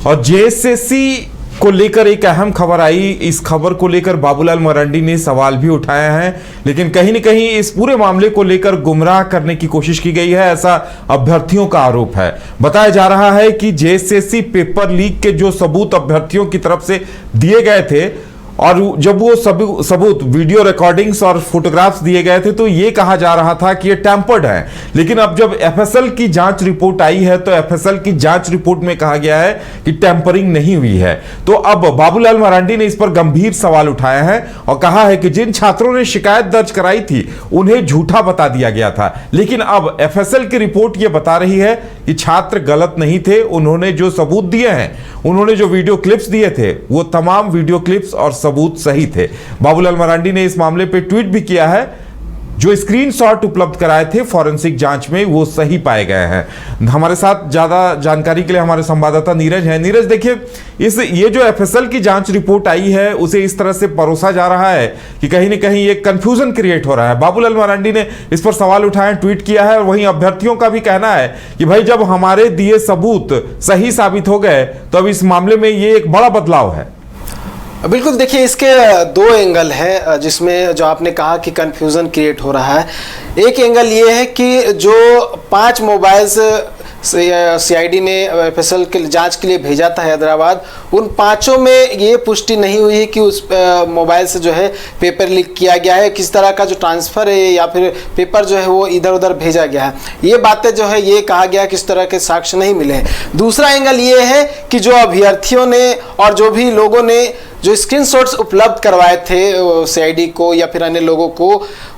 और जेएसएससी को लेकर एक अहम खबर आई। इस खबर को लेकर बाबूलाल मरांडी ने सवाल भी उठाया है, लेकिन कहीं न कहीं इस पूरे मामले को लेकर गुमराह करने की कोशिश की गई है, ऐसा अभ्यर्थियों का आरोप है। बताया जा रहा है कि जेएसएससी पेपर लीक के जो सबूत अभ्यर्थियों की तरफ से दिए गए थे, और जब वो सबूत वीडियो रिकॉर्डिंग्स और फोटोग्राफ्स दिए गए थे, तो ये कहा जा रहा था कि ये टैंपर्ड है। लेकिन अब जब एफएसएल की जांच रिपोर्ट आई है, तो एफएसएल की जांच रिपोर्ट में कहा गया है कि टैंपरिंग नहीं हुई है। तो अब बाबूलाल मरांडी ने इस पर गंभीर सवाल उठाया है और कहा है कि जिन छात्रों ने शिकायत दर्ज कराई थी उन्हें झूठा बता दिया गया था। लेकिन अब एफएसएल की रिपोर्ट यह बता रही है कि छात्र गलत नहीं थे। उन्होंने जो सबूत दिए हैं, उन्होंने जो वीडियो क्लिप्स दिए थे, वो तमाम वीडियो क्लिप्स और सबूत सही थे। बाबूलाल मरांडी ने इस मामले पे ट्वीट भी किया है। जो स्क्रीनशॉट उपलब्ध कराए थे फॉरेंसिक जांच में, वो सही पाए गए हैं। हमारे साथ ज्यादा जानकारी के लिए हमारे संवाददाता नीरज हैं। नीरज, देखिए, ये जो एफएसएल की जांच रिपोर्ट आई है, उसे इस तरह से परोसा जा रहा है कि कहीं न कहीं एक कंफ्यूजन क्रिएट हो रहा है। बाबूलाल मरांडी ने इस पर सवाल उठाए, ट्वीट किया है, और वहीं अभ्यर्थियों का भी कहना है कि भाई, जब हमारे दिए सबूत सही साबित हो गए, तो अब इस मामले में ये एक बड़ा बदलाव है। बिल्कुल, देखिए, इसके दो एंगल है जिसमें जो आपने कहा कि कंफ्यूजन क्रिएट हो रहा है। एक एंगल ये है कि जो 5 मोबाइल्स सीआईडी ने एफएसएल के जांच के लिए भेजा था हैदराबाद, उन 5 में ये पुष्टि नहीं हुई है कि उस मोबाइल से जो है पेपर लीक किया गया है, किस तरह का जो ट्रांसफ़र है या फिर पेपर जो है वो इधर उधर भेजा गया है। ये बातें जो है ये कहा गया, किस तरह के साक्ष्य नहीं मिले हैं। दूसरा एंगल ये है कि जो अभ्यर्थियों ने और जो भी लोगों ने जो स्क्रीनशॉट्स उपलब्ध करवाए थे सीआईडी को या फिर अन्य लोगों को,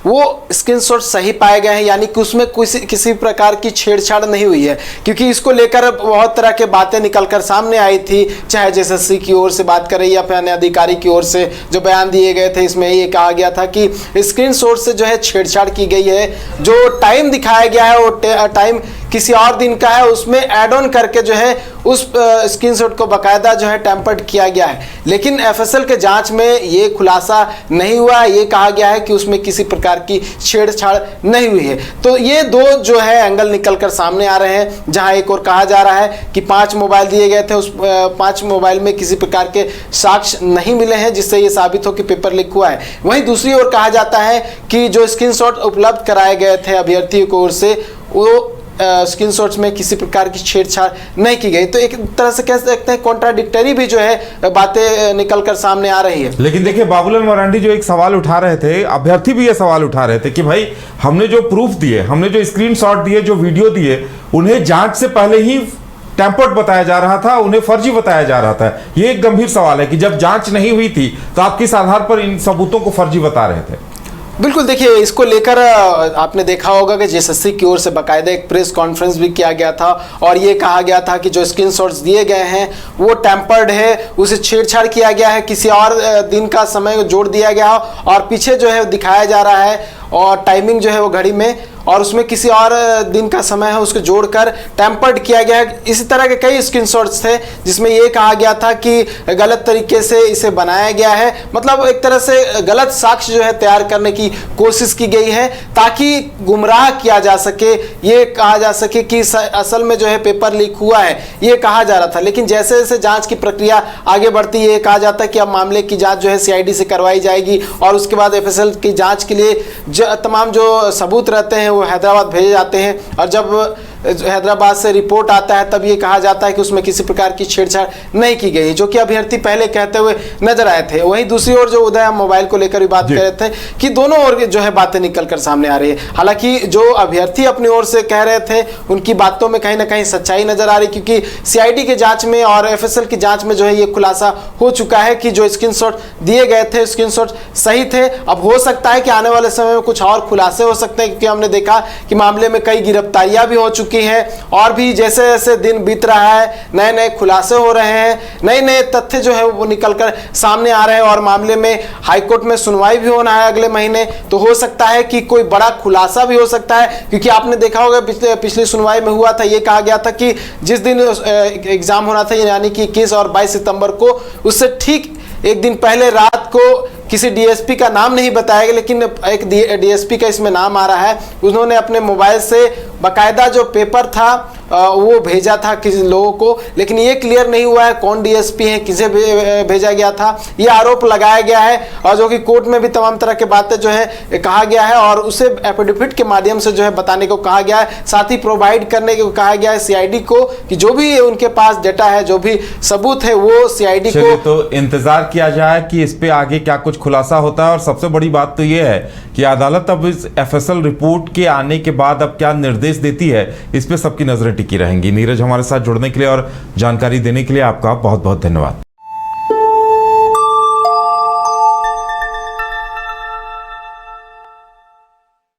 वो स्क्रीनशॉट सही पाए गए हैं, यानी कि उसमें किसी प्रकार की छेड़छाड़ नहीं हुई है। क्योंकि इसको लेकर बहुत तरह के बातें निकलकर सामने आई थी, चाहे जेएसएससी की ओर से बात करें या फिर अन्य अधिकारी की ओर से जो बयान दिए गए थे, इसमें ये कहा गया था कि स्क्रीनशॉट से जो है छेड़छाड़ की गई है। जो टाइम दिखाया गया है वो टाइम किसी और दिन का है, उसमें ऐड ऑन करके जो है उस स्क्रीनशॉट को बाकायदा जो है टैंपर्ड किया गया है। लेकिन एफएसएल के जांच में ये खुलासा नहीं हुआ है। ये कहा गया है कि उसमें किसी प्रकार की छेड़छाड़ नहीं हुई है। तो ये दो जो है एंगल निकलकर सामने आ रहे हैं, जहां एक और कहा जा रहा है कि 5 मोबाइल दिए गए थे, उस 5 मोबाइल में किसी प्रकार के साक्ष्य नहीं मिले हैं जिससे ये साबित हो कि पेपर लीक हुआ है। वहीं दूसरी ओर कहा जाता है कि जो स्क्रीनशॉट उपलब्ध कराए गए थे अभ्यर्थियों की ओर से, वो स्क्रीनशॉट्स में किसी प्रकार की छेड़छाड़ नहीं की गई। तो एक तरह से कह सकते हैं कॉन्ट्राडिक्टरी भी जो है बातें निकलकर सामने आ रही है। लेकिन देखिए, बाबूलाल मरांडी जो एक सवाल उठा रहे थे, अभ्यर्थी भी ये सवाल उठा रहे थे कि भाई, हमने जो प्रूफ दिए, हमने जो स्क्रीनशॉट दिए, जो वीडियो दिए, उन्हें जांच से पहले ही टैंपर्ड बताया जा रहा था, उन्हें फर्जी बताया जा रहा था। ये एक गंभीर सवाल है कि जब जांच नहीं हुई थी तो आप किस आधार पर इन सबूतों को फर्जी बता रहे थे? बिल्कुल, देखिए, इसको लेकर आपने देखा होगा कि जेएसएससी की ओर से बाकायदा एक प्रेस कॉन्फ्रेंस भी किया गया था और ये कहा गया था कि जो स्क्रीनशॉट्स दिए गए हैं वो टैंपर्ड है, उसे छेड़छाड़ किया गया है, किसी और दिन का समय जोड़ दिया गया और पीछे जो है दिखाया जा रहा है और टाइमिंग जो है वो घड़ी में, और उसमें किसी और दिन का समय है उसको जोड़कर टैंपर्ड किया गया है। इसी तरह के कई स्क्रीनशॉट्स थे जिसमें ये कहा गया था कि गलत तरीके से इसे बनाया गया है। मतलब एक तरह से गलत साक्ष्य जो है तैयार करने की कोशिश की गई है ताकि गुमराह किया जा सके, ये कहा जा सके कि असल में जो है पेपर लीक हुआ है, ये कहा जा रहा था। लेकिन जैसे जैसे जांच की प्रक्रिया आगे बढ़ती है, ये कहा जाता है कि अब मामले की जांच जो है सीआईडी से करवाई जाएगी और उसके बाद एफएसएल की जांच के लिए तमाम जो सबूत रहते हैं वो हैदराबाद भेजे जाते हैं। और जब हैदराबाद से रिपोर्ट आता है तब ये कहा जाता है कि उसमें किसी प्रकार की छेड़छाड़ नहीं की गई, जो कि अभ्यर्थी पहले कहते हुए नजर आए थे। वहीं दूसरी ओर जो उदय मोबाइल को लेकर भी बात कर रहे थे कि दोनों ओर जो है बातें निकलकर सामने आ रही है। हालांकि जो अभ्यर्थी अपनी ओर से कह रहे थे उनकी बातों में कहीं ना कहीं सच्चाई नजर आ रही, क्योंकि सीआईडी के जांच में और एफएसएल की जांच में जो है ये खुलासा हो चुका है कि जो स्क्रीनशॉट दिए गए थे स्क्रीनशॉट सही थे। अब हो सकता है कि आने वाले समय में कुछ और खुलासे हो सकते हैं, क्योंकि हमने देखा कि मामले में कई गिरफ्तारियां भी हो चुकी हैं और भी जैसे जैसे दिन बीत रहा है नए नए खुलासे हो रहे हैं, नए नए तथ्य जो है वो निकलकर सामने आ रहे हैं और मामले में हाईकोर्ट में सुनवाई भी होना है अगले महीने। तो हो सकता है कि कोई बड़ा खुलासा भी हो सकता है, क्योंकि आपने देखा होगा पिछली सुनवाई में हुआ था, ये कहा गया था कि जिस दिन एग्जाम होना था यानी कि 21 और 22 सितंबर को, उससे ठीक एक दिन पहले रात को किसी डीएसपी का नाम नहीं बताया गया, लेकिन एक डीएसपी का इसमें नाम आ रहा है। उन्होंने अपने मोबाइल से बाकायदा जो पेपर था वो भेजा था किसी लोगों को, लेकिन ये क्लियर नहीं हुआ है कौन डीएसपी है, किसे भेजा गया था, ये आरोप लगाया गया है। और जो कि कोर्ट में भी तमाम तरह की बातें जो है कहा गया है और उसे एफिडेविट के माध्यम से जो है बताने को कहा गया है, साथ ही प्रोवाइड करने को कहा गया है सीआईडी को कि जो भी उनके पास डेटा है, जो भी सबूत है वो सीआईडी को। तो इंतजार किया जाए कि इस पे आगे क्या कुछ खुलासा होता है। और सबसे बड़ी बात तो ये है कि अदालत अब इस एफएसएल रिपोर्ट के आने के बाद अब क्या निर्देश देती है, इस पे सबकी नजरें टिकी रहेंगी। नीरज, हमारे साथ जुड़ने के लिए और जानकारी देने के लिए आपका बहुत बहुत धन्यवाद।